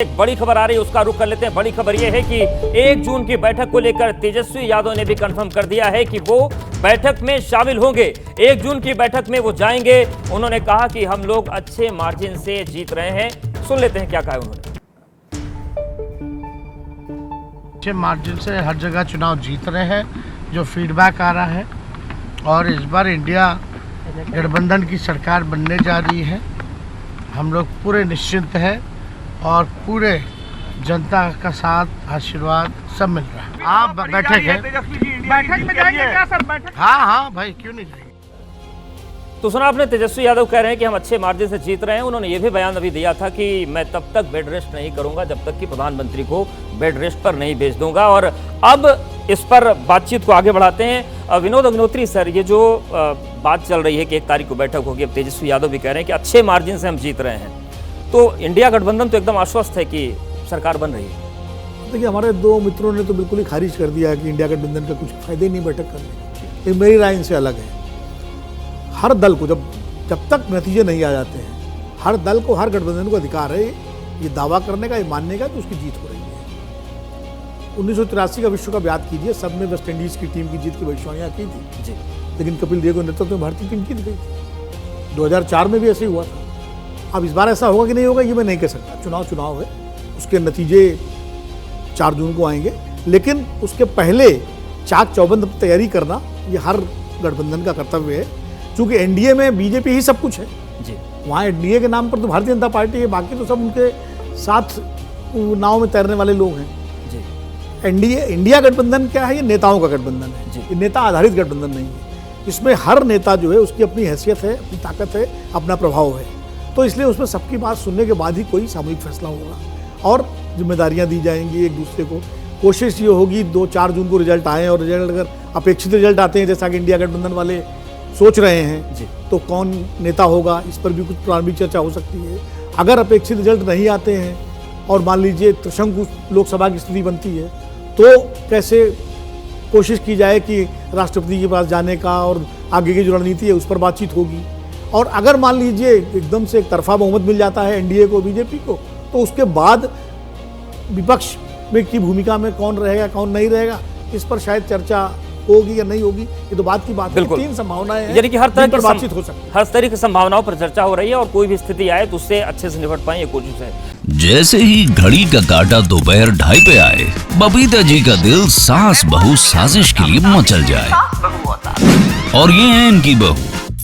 एक बड़ी खबर आ रही है, उसका रुख कर लेते हैं। बड़ी खबर यह है कि 1 जून की बैठक को लेकर तेजस्वी यादव ने भी कंफर्म कर दिया है कि वो बैठक में शामिल होंगे। 1 जून की बैठक में वो जाएंगे। उन्होंने कहा कि हम लोग अच्छे मार्जिन से जीत रहे हैं। सुन लेते हैं क्या कहा उन्होंने। अच्छे मार्जिन से हर जगह चुनाव जीत रहे हैं, जो फीडबैक आ रहा है। और इस बार इंडिया गठबंधन की सरकार बनने जा रही है। हम लोग पूरे निश्चिंत हैं और पूरे जनता का साथ आशीर्वाद सब मिल रहा है। आप बैठक है, बैठक में जाएंगे क्या सर? बैठक हाँ भाई, क्यों नहीं जाएंगे। तो सुना आपने, तेजस्वी यादव कह रहे हैं कि हम अच्छे मार्जिन से जीत रहे हैं। उन्होंने ये भी बयान अभी दिया था कि मैं तब तक बेड रेस्ट नहीं करूंगा जब तक कि प्रधानमंत्री को बेड रेस्ट पर नहीं भेज दूंगा। और अब इस पर बातचीत को आगे बढ़ाते हैं। विनोद अग्निहोत्री सर, ये जो बात चल रही है कि 1 तारीख को बैठक होगी, अब तेजस्वी यादव भी कह रहे हैं कि अच्छे मार्जिन से हम जीत रहे हैं, तो इंडिया गठबंधन तो एकदम आश्वस्त है कि सरकार बन रही है। देखिए, हमारे 2 मित्रों ने तो बिल्कुल ही खारिज कर दिया है कि इंडिया गठबंधन का कुछ फायदे नहीं बैठक करने। ये मेरी राय इनसे अलग है। हर दल को जब तक नतीजे नहीं आ जाते हैं, हर दल को, हर गठबंधन को अधिकार है ये दावा करने का, ये मानने का कि उसकी जीत हो रही है। 1983 का विश्व कप याद कीजिए, सब ने वेस्ट इंडीज की टीम की जीत की भविष्यवाणियां की थी जी, लेकिन कपिल देव के नेतृत्व में भारतीय टीम जीत गई थी। 2004 में भी ऐसे ही हुआ था। अब इस बार ऐसा होगा कि नहीं होगा ये मैं नहीं कह सकता। चुनाव है, उसके नतीजे 4 जून को आएंगे, लेकिन उसके पहले चाक चौबंद तैयारी करना ये हर गठबंधन का कर्तव्य है। क्योंकि एनडीए में बीजेपी ही सब कुछ है जी। वहाँ एनडीए के नाम पर तो भारतीय जनता पार्टी है, बाकी तो सब उनके साथ नाव में तैरने वाले लोग हैं जी। इंडिया गठबंधन क्या है? ये नेताओं का गठबंधन है जी। ये नेता आधारित गठबंधन नहीं है। इसमें हर नेता जो है उसकी अपनी हैसियत है, अपनी ताकत है, अपना प्रभाव है। तो इसलिए उसमें सबकी बात सुनने के बाद ही कोई सामूहिक फैसला होगा और जिम्मेदारियां दी जाएंगी एक दूसरे को। कोशिश ये होगी 2-4 जून को रिजल्ट आए, और रिजल्ट अगर अपेक्षित रिजल्ट आते हैं जैसा कि इंडिया गठबंधन वाले सोच रहे हैं जी, तो कौन नेता होगा, इस पर भी कुछ प्रारंभिक चर्चा हो सकती है। अगर अपेक्षित रिजल्ट नहीं आते हैं और मान लीजिए त्रिशंकु लोकसभा की स्थिति बनती है, तो कैसे कोशिश की जाए कि राष्ट्रपति के पास जाने का और आगे की जो रणनीति है उस पर बातचीत होगी। और अगर मान लीजिए एकदम से एक तरफा बहुमत मिल जाता है एनडीए को, बीजेपी को, तो उसके बाद विपक्ष में की भूमिका में कौन रहेगा कौन नहीं रहेगा, इस पर शायद चर्चा होगी या नहीं होगी। ये तो बात की बात है। 3 संभावनाएं हैं, यानी कि हर तरह की बातचीत हो सकती है। हर तरह की संभावनाओं पर चर्चा हो रही है और कोई भी स्थिति आए तो उससे अच्छे से निपट पाए, ये कोशिश है। जैसे ही घड़ी का काटा दोपहर 2:30 पे आए, बबीता जी का दिल सास बहू साजिश के लिए मचल जाए। और ये है इनकी बहू,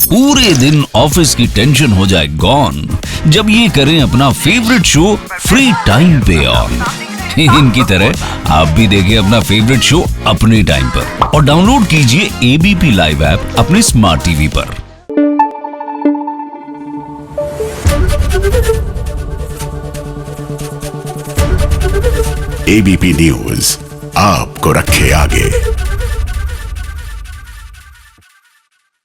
पूरे दिन ऑफिस की टेंशन हो जाए गॉन जब ये करें अपना फेवरेट शो फ्री टाइम पे ऑन। इनकी तरह आप भी देखिए अपना फेवरेट शो अपने टाइम पर और डाउनलोड कीजिए एबीपी लाइव ऐप अपने स्मार्ट टीवी पर। एबीपी न्यूज आपको रखे आगे।